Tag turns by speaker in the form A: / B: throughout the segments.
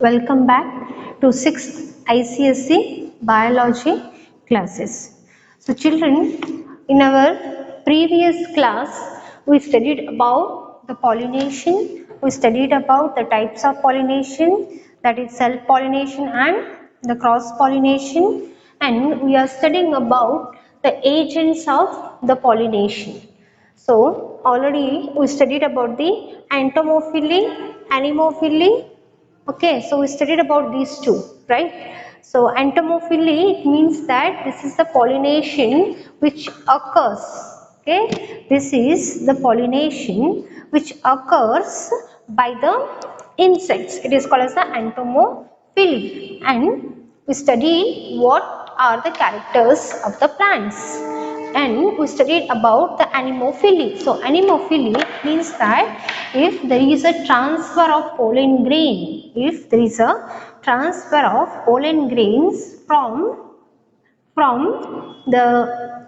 A: Welcome back to 6th ICSE Biology classes. So children, in our previous class, we studied about the pollination, we studied about the types of pollination, that is self-pollination and the cross-pollination, and we are studying about the agents of the pollination. So already we studied about the entomophily, anemophily. Okay, so we studied about these two, right? So entomophily, it means that this is the pollination which occurs. Okay, this is the pollination which occurs by the insects. It is called as the entomophily, and we studied what are the characters of the plants, and we studied about the anemophily. So anemophily means that if there is a transfer of pollen grain, if there is a transfer of pollen grains from the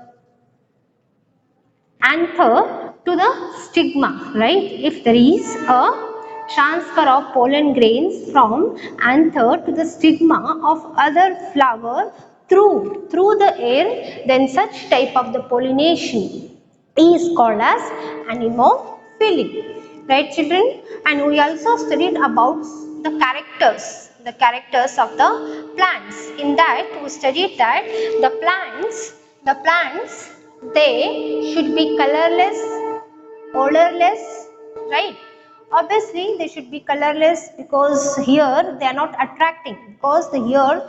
A: anther to the stigma, right? If there is a transfer of pollen grains from anther to the stigma of other flower through the air, then such type of the pollination is called as anemophily, right children? And we also studied about the characters of the plants. In that we studied that the plants they should be colorless, odorless, right? Obviously they should be colorless because here they are not attracting, because here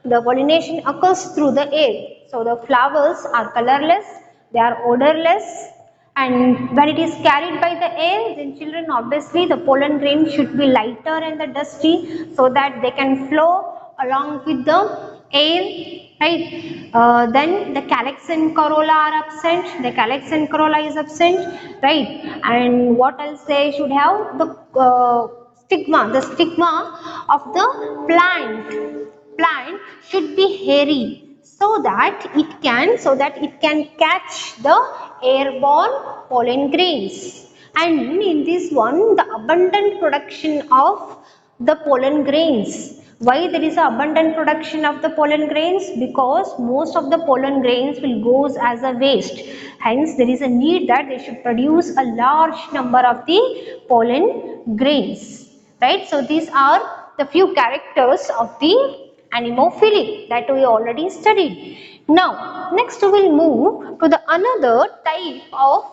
A: the pollination occurs through the air. So the flowers are colorless, they are odorless, and when it is carried by the air, then children, obviously the pollen grain should be lighter and the dusty so that they can flow along with the air, right? Then the calyx and corolla are absent, the calyx and corolla is absent, right? And what else they should have? The stigma of the plant should be hairy so that it can catch the airborne pollen grains. And in this one, the abundant production of the pollen grains. Why there is abundant production of the pollen grains? Because most of the pollen grains will goes as a waste. Hence there is a need that they should produce a large number of the pollen grains, right? So these are the few characters of the anemophily that we already studied. Now next we will move to the another type of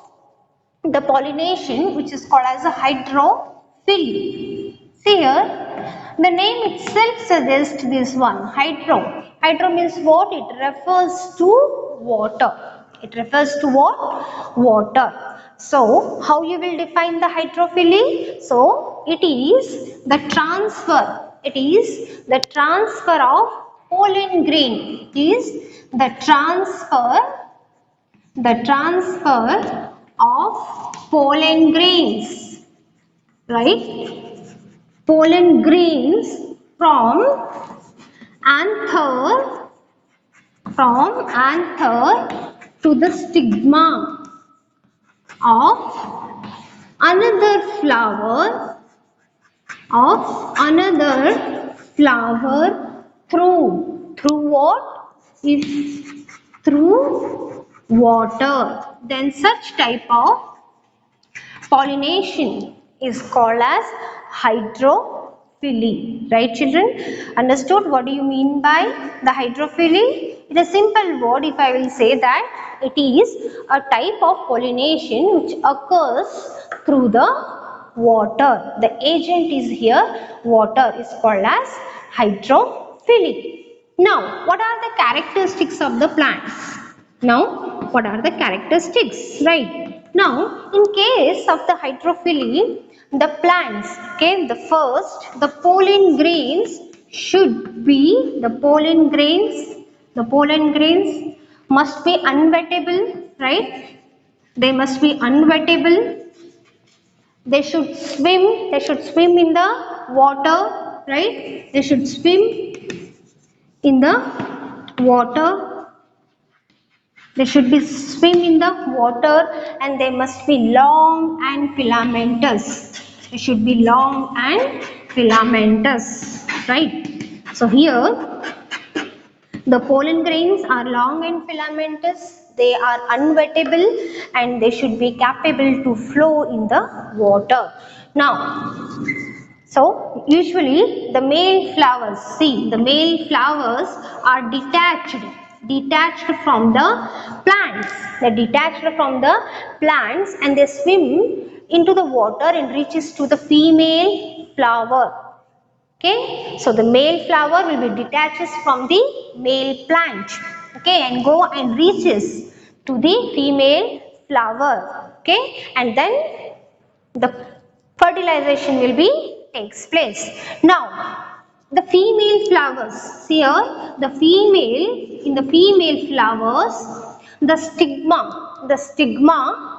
A: the pollination, which is called as a hydrophily. See here, the name itself suggests this one, hydro. Hydro means what? It refers to water. It refers to what? Water. So how you will define the hydrophily? So it is the transfer. It is the transfer of pollen grain. It is the transfer of pollen grains, right? Pollen grains from anther to the stigma of another flower through what? If through water, then such type of pollination is called as hydrophily, right children? Understood what do you mean by the hydrophily? In a simple word, if I will say that it is a type of pollination which occurs through the water. The agent is here water, is called as hydrophily. Now what are the characteristics of the plants? Now what are the characteristics, right? Now in case of the hydrophily, the plants, okay, the pollen grains should be, the pollen grains must be unwettable, right? They must be unwettable. They should swim in the water, right? They should swim in the water. They should be swim in the water, and they must be long and filamentous. They should be long and filamentous. right? So here the pollen grains are long and filamentous, they are unwettable and they should be capable to flow in the water. Now, so usually the male flowers, see the male flowers are detached from the plants. They are detached from the plants and they swim into the water and reaches to the female flower. Okay, so the male flower will be detaches from the male plant, okay, and go and reaches to the female flower, okay, and then the fertilization will be takes place. Now the female flowers, here the female, in the female flowers the stigma, the stigma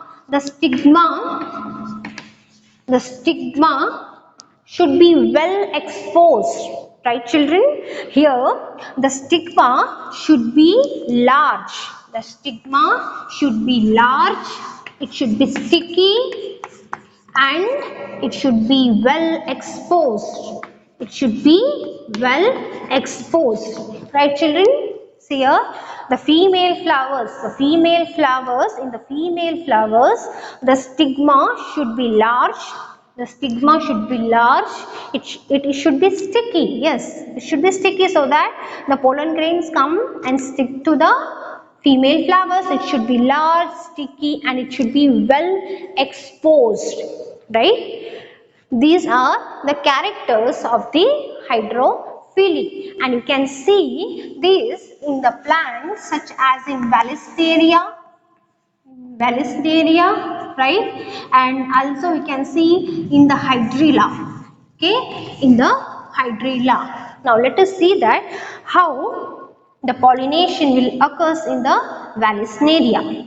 A: should be well exposed, right children? Here the stigma should be large, the stigma should be large, it should be sticky and it should be well exposed, it should be well exposed, right children? See here the female flowers, in the female flowers the stigma should be large, the stigma should be large, it should be sticky, yes it should be sticky so that the pollen grains come and stick to the female flowers. It should be large, sticky and it should be well exposed, right? These are the characters of the hydrophily and you can see this in the plants such as in Vallisneria, right? And also we can see in the hydrilla, okay, in the hydrilla. Now let us see that how the pollination will occurs in the Vallisneria.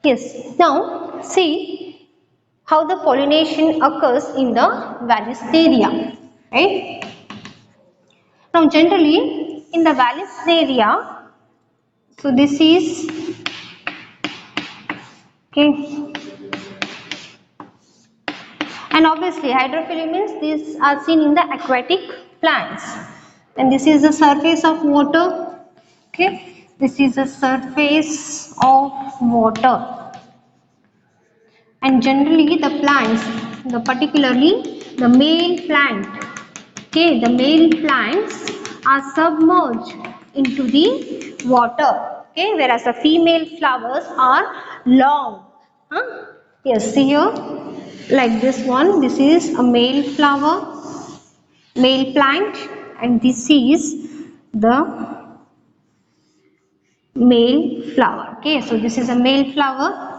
A: Yes, now see how the pollination occurs in the Vallisneria, right? Now generally in the Vallisneria, so this is okay, and obviously hydrophily means these are seen in the aquatic plants, and this is the surface of water, okay, this is the surface of water, and generally the plants, the particularly the male plant, okay, the male plants are submerged into the water, okay, whereas the female flowers are long, yes, see here like this one, this is a male flower, male plant, and this is the male flower, okay, so this is a male flower.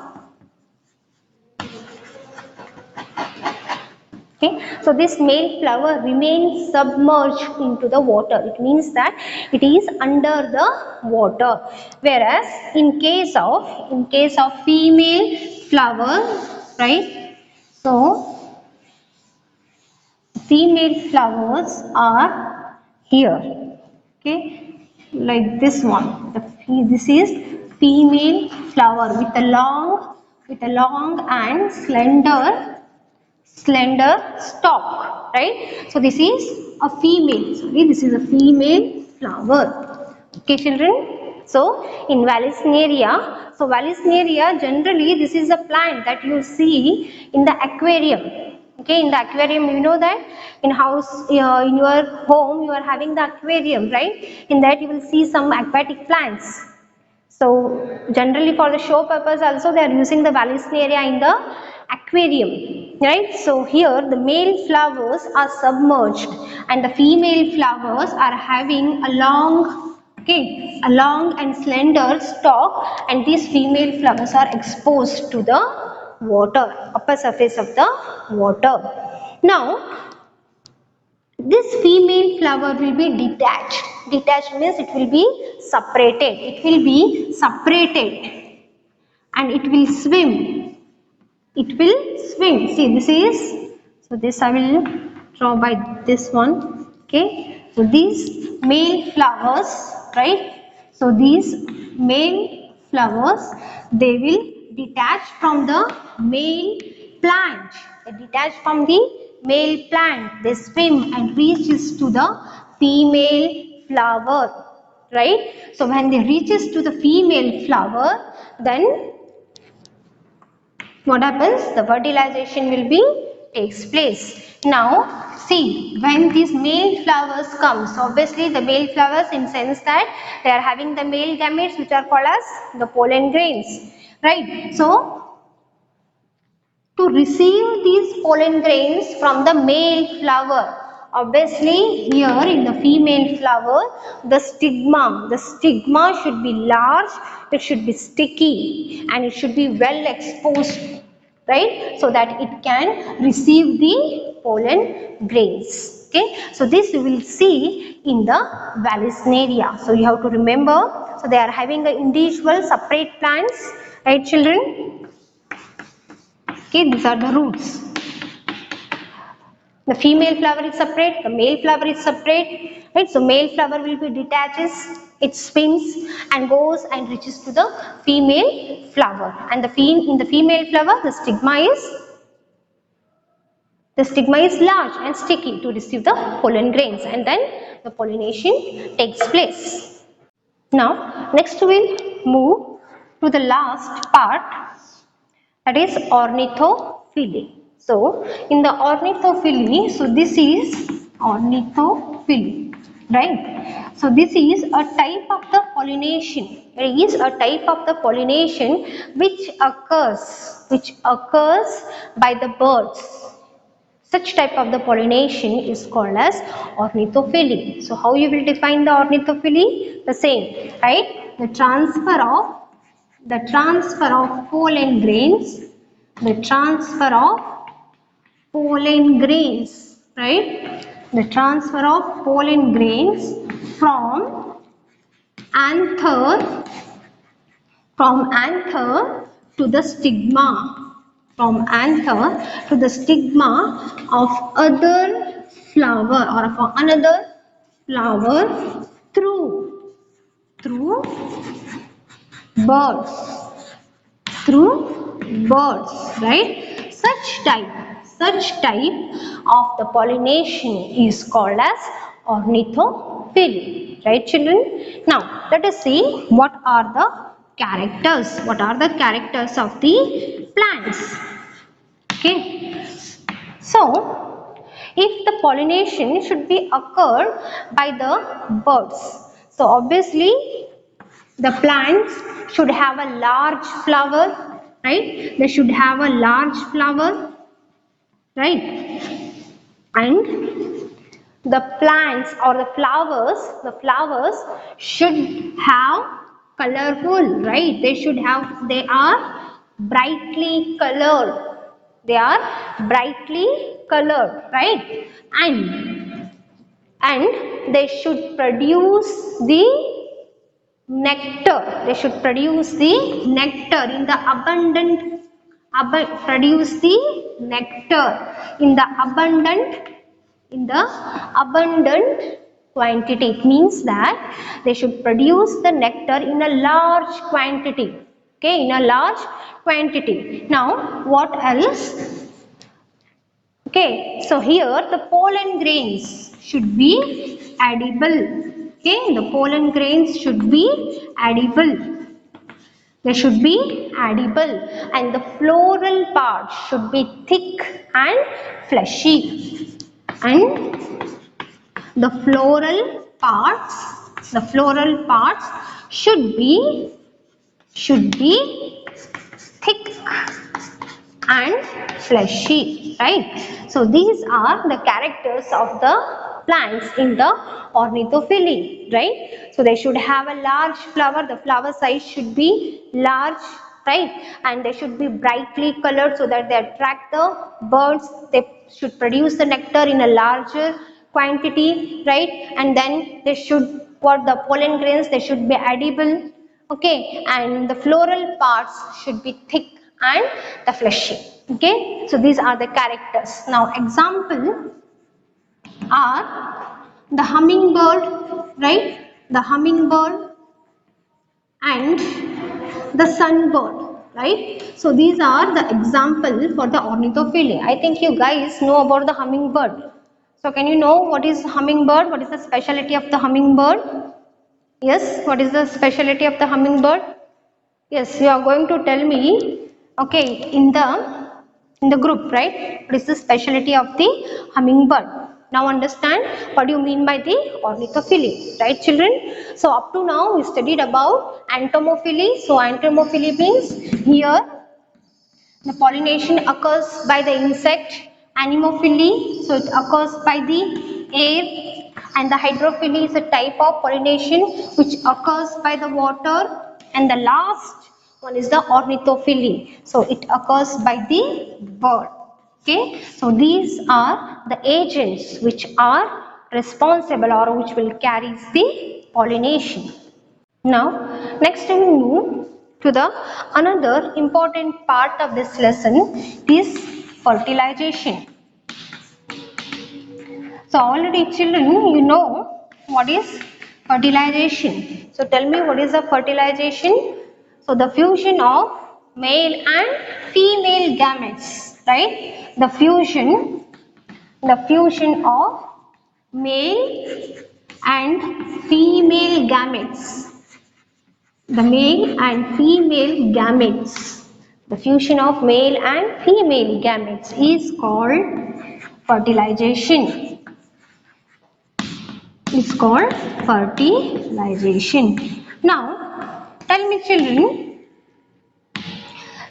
A: Okay, so this male flower remains submerged into the water. It means that it is under the water. Whereas in case of female flower, right? So female flowers are here. Okay, like this one. This is female flower with a long and slender stalk, right? So this is a female, this is a female flower, okay children? So in Vallisneria, generally this is a plant that you see in the aquarium, okay, in the aquarium, you know that in house, in your home you are having the aquarium, right? In that you will see some aquatic plants. So generally for the show purpose also they are using the Vallisneria in the aquarium, right? So here the male flowers are submerged and the female flowers are having a long, okay, a long and slender stalk, and these female flowers are exposed to the water, upper surface of the water. Now this female flower will be detached. Detached means it will be separated. It will be separated and it will swim. It will swim. See, this is, so this I will draw by this one. Okay. So these male flowers, right? So these male flowers, they will detach from the male plant. They detach from the male plant, they swim and reaches to the female flower, right? So when they reaches to the female flower, then what happens? The fertilization will be takes place. Now see, when these male flowers comes, obviously the male flowers, in sense that they are having the male gametes which are called as the pollen grains, right? So to receive these pollen grains from the male flower, obviously here in the female flower, the stigma should be large, it should be sticky, and it should be well exposed, right, so that it can receive the pollen grains. Okay, so this you will see in the Vallisneria. So you have to remember, so they are having the individual separate plants, right children? Okay, these are the roots. The female flower is separate, the male flower is separate, right? So male flower will be detaches, it spins and goes and reaches to the female flower. And in the female flower, the stigma is large and sticky to receive the pollen grains, and then the pollination takes place. Now, next we'll move to the last part, that is ornithophily. So, in the ornithophily, so this is ornithophily, right? So, this is a type of the pollination. It is a type of the pollination which occurs by the birds. Such type of the pollination is called as ornithophily. So, how you will define the ornithophily? The same, right? The transfer of pollen grains, right? The transfer of pollen grains from anther to the stigma, of other flower or of another flower through birds, right? Such type of the pollination is called as ornithophily, right children? Now let us see what are the characters of the plants. Okay, so if the pollination should be occurred by the birds, so obviously the plants should have a large flower, right? They should have a large flower, right? And the plants or the flowers should have colorful, right? They are brightly colored. Right? And they should produce the nectar. In the abundant quantity. It means that they should produce the nectar in a large quantity. Okay, in a large quantity. Now, what else? Okay, so here the pollen grains should be edible. Okay, the pollen grains should be edible. They should be edible, and the floral part should be thick and fleshy. And the floral parts should be thick and fleshy, right? So these are the characters of the plants in the ornithophily, right? So they should have a large flower, the flower size should be large, right? And they should be brightly colored so that they attract the birds. They should produce the nectar in a larger quantity, right? And then they should, the pollen grains, they should be edible, okay? And the floral parts should be thick and the fleshy. Okay, so these are the characters. Now example are the hummingbird, right? The hummingbird and the sunbird, right? So these are the example for the ornithophily. I think you guys know about the hummingbird. So can you know what is hummingbird? What is the specialty of the hummingbird? Yes, what is the specialty of the hummingbird? Yes, you are going to tell me, okay, in the group, right? What is the specialty of the hummingbird? Now understand what do you mean by the ornithophily, right, children? So up to now we studied about entomophily. So entomophily means here the pollination occurs by the insect. Anemophily, so it occurs by the air, and the hydrophily is a type of pollination which occurs by the water, and the last one is the ornithophily, so it occurs by the bird. Okay, so these are the agents which are responsible or which will carry the pollination. Now, next we move to the another important part of this lesson is fertilization. So already children, you know what is fertilization. So tell me what is the fertilization? So the fusion of male and female gametes, right? The fusion of male and female gametes. The male and female gametes. The fusion of male and female gametes is called fertilization. It's called fertilization. Now, tell me children,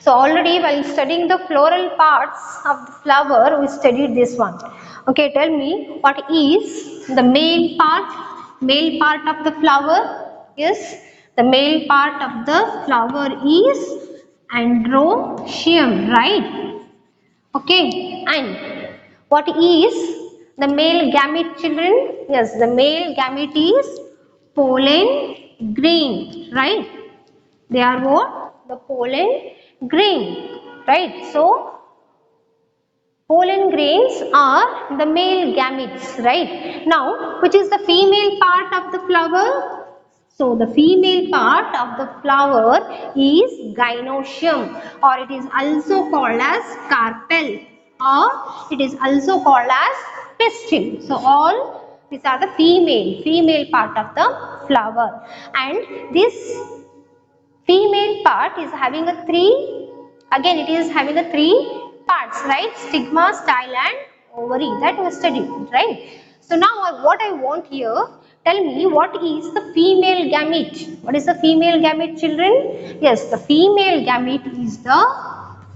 A: so already while studying the floral parts of the flower, we studied this one. Okay, tell me what is the male part of the flower? Yes, the male part of the flower is androecium, right? Okay, and what is the male gamete, children? Yes, the male gamete is pollen grain, right? They are what? The pollen grain, right? So pollen grains are the male gametes, right? Now, which is the female part of the flower? So the female part of the flower is gynoecium, or it is also called as carpel, or it is also called as pistil. So all these are the female part of the flower, and this female part is having a it is having a three parts, right? Stigma, style and ovary, that we studied, right? So now what I want here, tell me what is the female gamete? What is the female gamete, children? Yes, the female gamete is the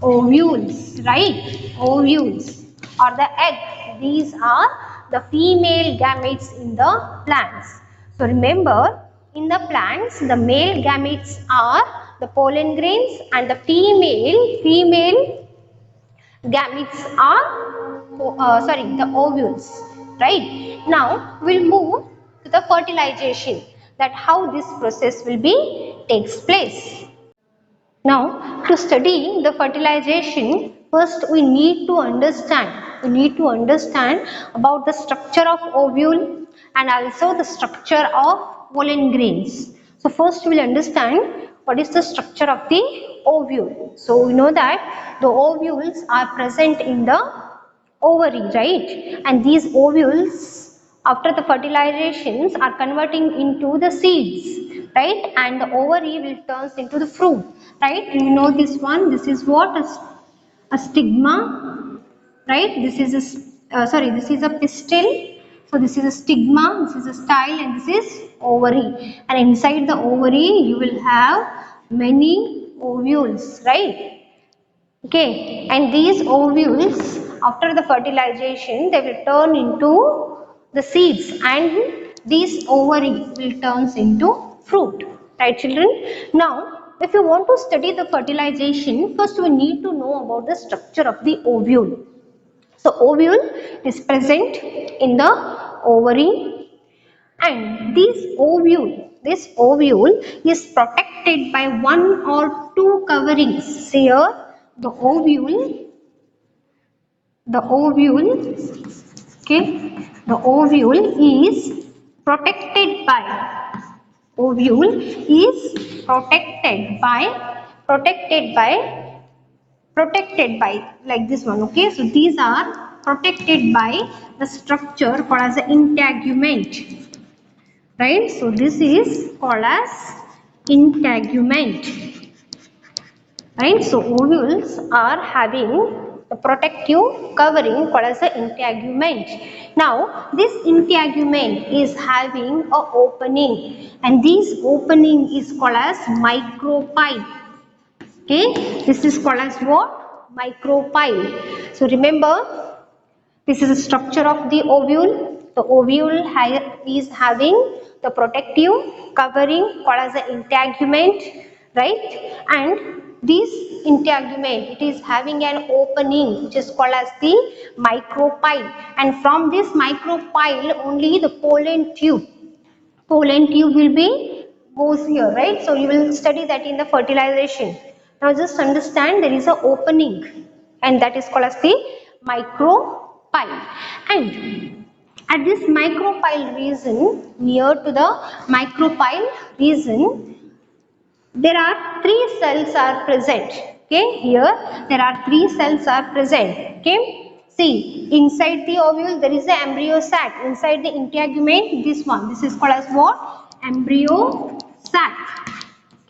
A: ovules, right? Ovules or the egg. These are the female gametes in the plants. So remember, in the plants, the male gametes are the pollen grains and the female gametes are the ovules, right? Now we'll move to the fertilization, that how this process will be takes place. Now, to study the fertilization, first we need to understand about the structure of ovule and also the structure of pollen grains. So first we will understand what is the structure of the ovule. So we know that the ovules are present in the ovary, right? And these ovules after the fertilizations are converting into the seeds, right? And the ovary will turns into the fruit, right? You know this one, this is what? A stigma, right? This is this is a pistil. So this is a stigma, this is a style, and this is ovary. And inside the ovary you will have many ovules, right? Okay, and these ovules after the fertilization they will turn into the seeds, and these ovary will turns into fruit, right children? Now if you want to study the fertilization, first we need to know about the structure of the ovule. So ovule is present in the ovary, and this ovule is protected by one or two coverings. Here the ovule, okay, the ovule is protected by protected by like this one. Okay, so these are protected by the structure called as the integument, right? So this is called as integument, right? So ovules are having a protective covering called as the integument. Now this integument is having a opening, and this opening is called as micropyle. Okay, this is called as what? Micropyle. So remember, this is the structure of the ovule. The ovule is having the protective covering called as the integument, right? And this integument, it is having an opening which is called as the micropyle, and from this micropyle only the pollen tube will be goes here, right? So you will study that in the fertilization. Now just understand there is a opening, and that is called as the micropyle. And at this micropyle region, near to the micropyle region, there are three cells are present. Okay, here there are three cells are present. Okay, see, inside the ovule there is the embryo sac. Inside the integument, this is called as what? Embryo sac.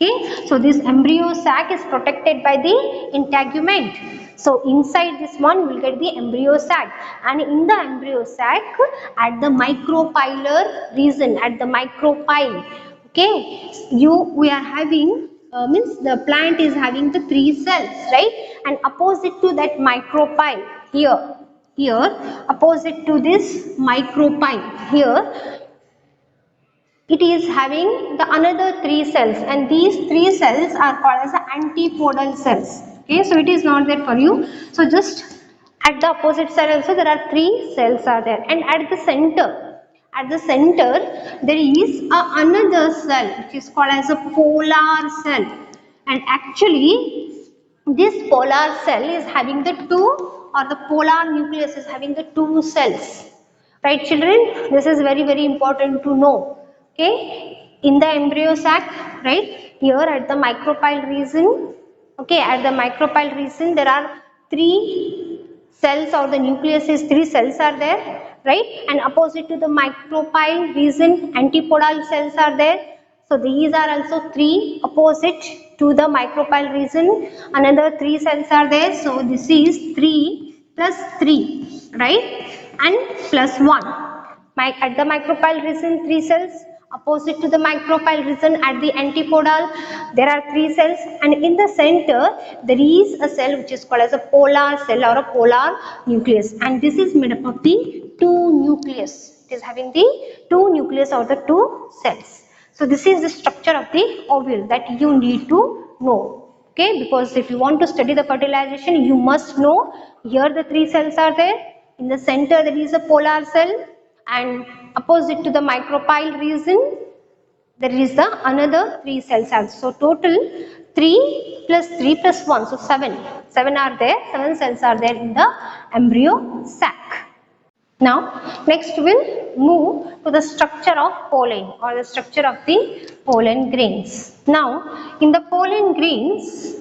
A: Okay, so this embryo sac is protected by the integument. So inside this one we will get the embryo sac, and in the embryo sac, at the micropylar region, at the micropyle, okay, we are having means the plant is having the three cells, right? And opposite to that micropyle, here opposite to this micropyle, here it is having the another three cells, and these three cells are called as the antipodal cells. Okay, so it is not there for you. So just at the opposite side also there are three cells are there, and at the center there is another cell which is called as a polar cell, and actually this polar cell is having the two, or the polar nucleus is having the two cells, right children? This is very important to know. Okay, in the embryo sac, right, here at the micropyle region, okay, at the micropyle region there are three cells, or the nucleus is three cells are there, right? And opposite to the micropyle region, antipodal cells are there. So these are also three opposite to the micropyle region, another three cells are there. So this is 3 plus 3, right? And plus 1. At the micropyle region 3 cells, opposite to the micropyle region at the antipodal there are 3 cells, and in the center there is a cell which is called as a polar cell or a polar nucleus, and this is made up of the two nucleus. It is having the two nucleus or the two cells. So this is the structure of the ovule that you need to know. Okay, because if you want to study the fertilization, you must know here the 3 cells are there. In the center there is a polar cell, and opposite to the micropyle region there is the another 3 cells also. So total 3 plus 3 plus 1, so 7 are there, 7 cells are there in the embryo sac. Now next we'll move to the structure of pollen, or the structure of the pollen grains. Now in the pollen grains,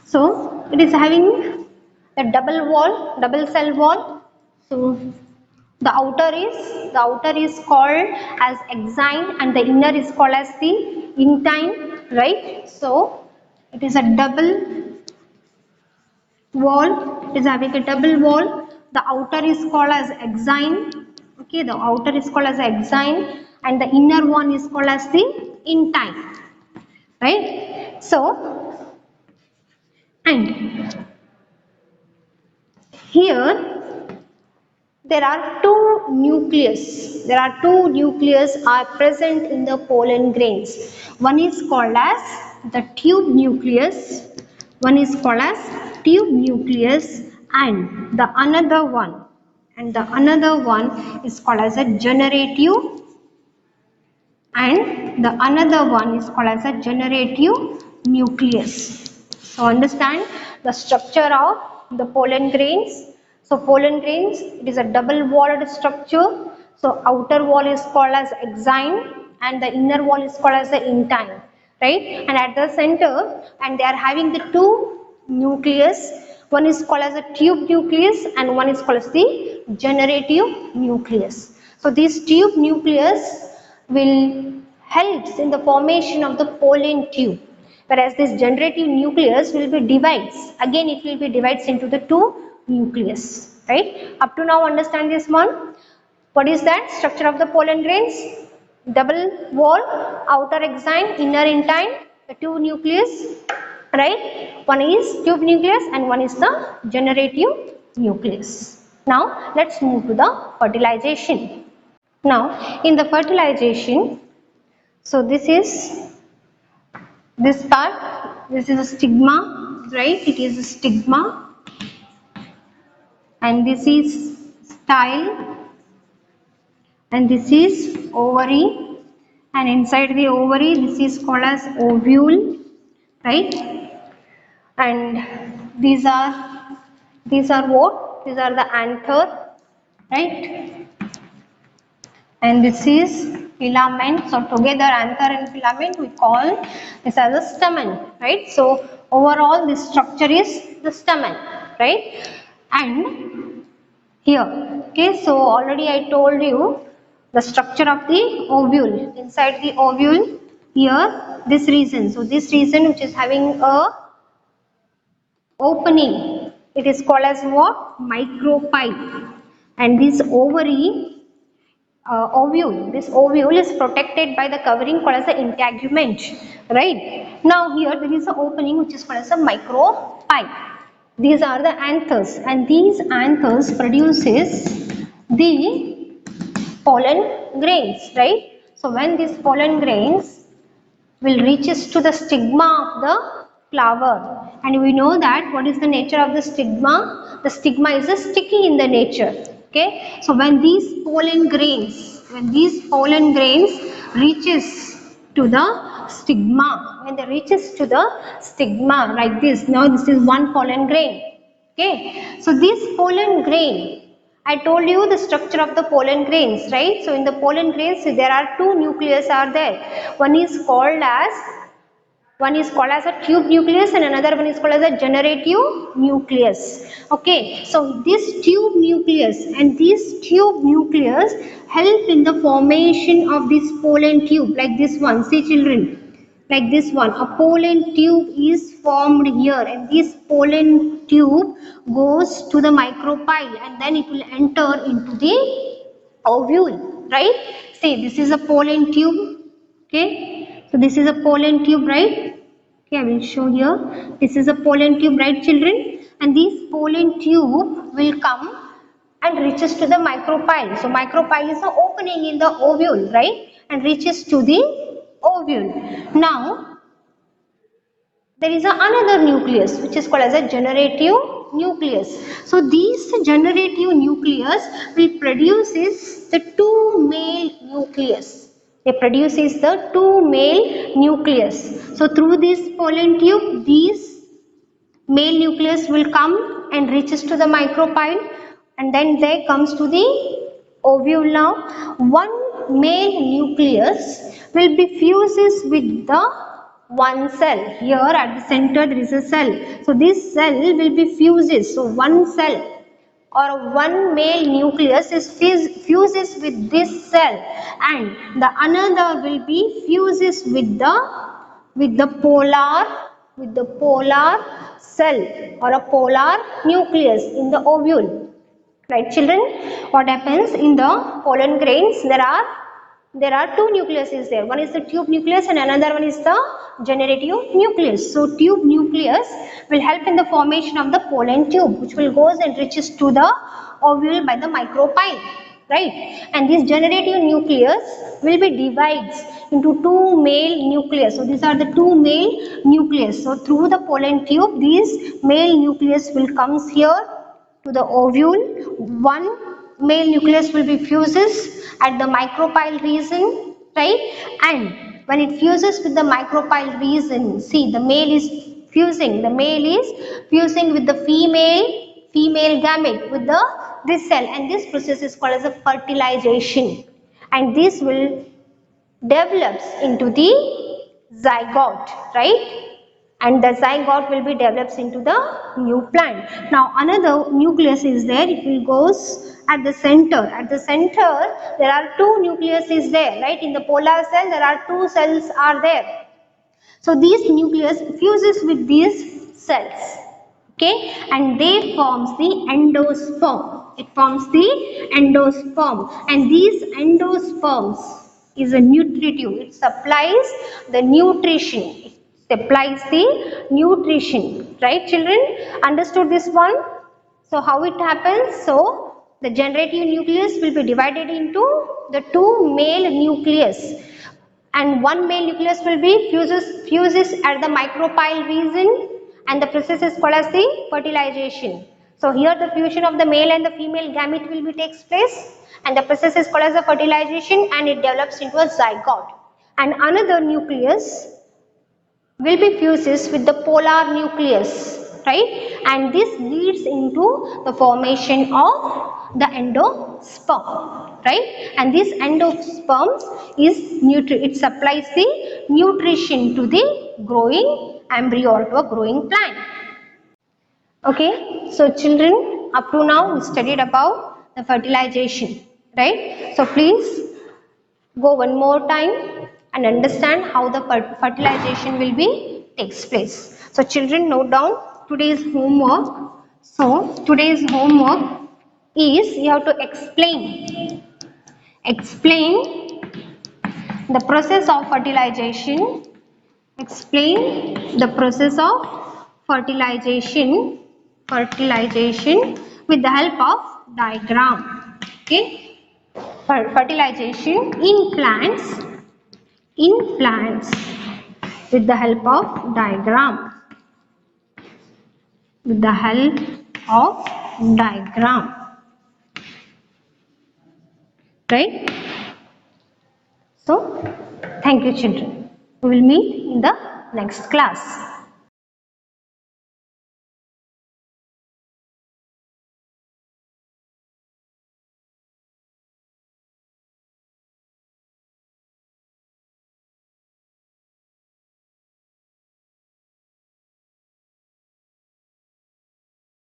A: so it is having a double cell wall. So the outer is called as exine, and the inner is called as the intine, right? So it is a double wall. It is having a double wall. The outer is called as exine. Okay, the outer is called as exine, and the inner one is called as the intine, right? So, and here there are two nucleus. There are two nucleus are present in the pollen grains. One is called as the tube nucleus. One is called as tube nucleus, and the another one is called as a generative, and the another one is called as a generative nucleus. So understand the structure of the pollen grains. So pollen grains, it is a double walled structure. So outer wall is called as exine and the inner wall is called as the intine, right? And at the center, and they are having the two nucleus. One is called as a tube nucleus and one is called as the generative nucleus. So this tube nucleus will helps in the formation of the pollen tube, whereas this generative nucleus will be divides. Again, it will be divides into the two nucleus, right? Up to now, understand this one. What is that structure of the pollen grains? Double wall, outer exine, inner intine, the two nucleus, right? One is tube nucleus and one is the generative nucleus. Now, let's move to the fertilization. Now, in the fertilization, so this is this part, this is a stigma, right? It is a stigma, and this is style, and this is ovary, and inside the ovary this is called as ovule, right? And these are what? These are the anther, right? And this is filament. So together anther and filament we call this as a stamen, right? So overall this structure is the stamen, right? And here, okay, so already I told you the structure of the ovule. Inside the ovule, here this region. So this region which is having a opening, it is called as what? Micropyle. And this ovary, ovule, this ovule is protected by the covering called as the integument, right? Now here there is an opening which is called as a micropyle. These are the anthers, and these anthers produces the pollen grains, right? So when these pollen grains will reaches to the stigma of the flower, and we know that what is the nature of the stigma? The stigma is a sticky in the nature, okay? So when these pollen grains reaches to the stigma, when they reaches to the stigma like this, now this is one pollen grain, okay? So this pollen grain, I told you the structure of the pollen grains, right? So in the pollen grains there are two nucleus are there. One is called as a tube nucleus and another one is called as a generative nucleus. Okay, so this tube nucleus and this tube nucleus help in the formation of this pollen tube like this one. See children, like this one, a pollen tube is formed here, and this pollen tube goes to the micropyle and then it will enter into the ovule, right? See, this is a pollen tube, okay? So this is a pollen tube, right? Okay, I will show here. This is a pollen tube, right children? And this pollen tube will come and reaches to the micropyle. So micropyle is the opening in the ovule, right? And reaches to the ovule. Now, there is another nucleus which is called as a generative nucleus. So this generative nucleus will produces the two male nucleus. It produces the two male nucleus. So through this pollen tube, these male nucleus will come and reaches to the micropyle, and then there comes to the ovule. Now one male nucleus will be fuses with the one cell. Here at the center there is a cell. So this cell will be fuses. So one cell or one male nucleus is fuses with this cell, and the another will be fuses with the polar cell or a polar nucleus in the ovule, right children? What happens in the pollen grains? There are two nucleuses there. One is the tube nucleus and another one is the generative nucleus. So tube nucleus will help in the formation of the pollen tube, which will goes and reaches to the ovule by the micropyle, right? And this generative nucleus will be divides into two male nucleus. So these are the two male nucleus. So through the pollen tube, these male nucleus will comes here to the ovule. One male nucleus will be fuses at the micropyle region, right? And when it fuses with the micropyle region, see the male is fusing with the female gamete with this cell, and this process is called as a fertilization, and this will develops into the zygote, right? And the zygote will be develops into the new plant. Now another nucleus is there, it will goes at the center. At the center there are two nucleus is there, right? In the polar cell there are two cells are there. So these nucleus fuses with these cells, okay, and they forms the endosperm. It forms the endosperm, and these endosperms is a nutritive. It supplies the nutrition. It supplies the nutrition, right, children? Understood this one? So how it happens? So the generative nucleus will be divided into the two male nucleus, and one male nucleus will be fuses at the micropyle region, and the process is called as the fertilization. So here the fusion of the male and the female gamete will be takes place, and the process is called as the fertilization, and it develops into a zygote. And another nucleus will be fuses with the polar nucleus, right? And this leads into the formation of the endosperm, right? And this endosperm is it supplies the nutrition to the growing embryo or to a growing plant. Okay, so children, up to now we studied about the fertilization, right? So please go one more time and understand how the fertilization will be takes place. So children, note down today's homework. So today's homework is you have to explain the process of fertilization. Explain the process of fertilization with the help of diagram. Okay, fertilization in plants with the help of diagram. Right? So thank you children. We will meet in the next class.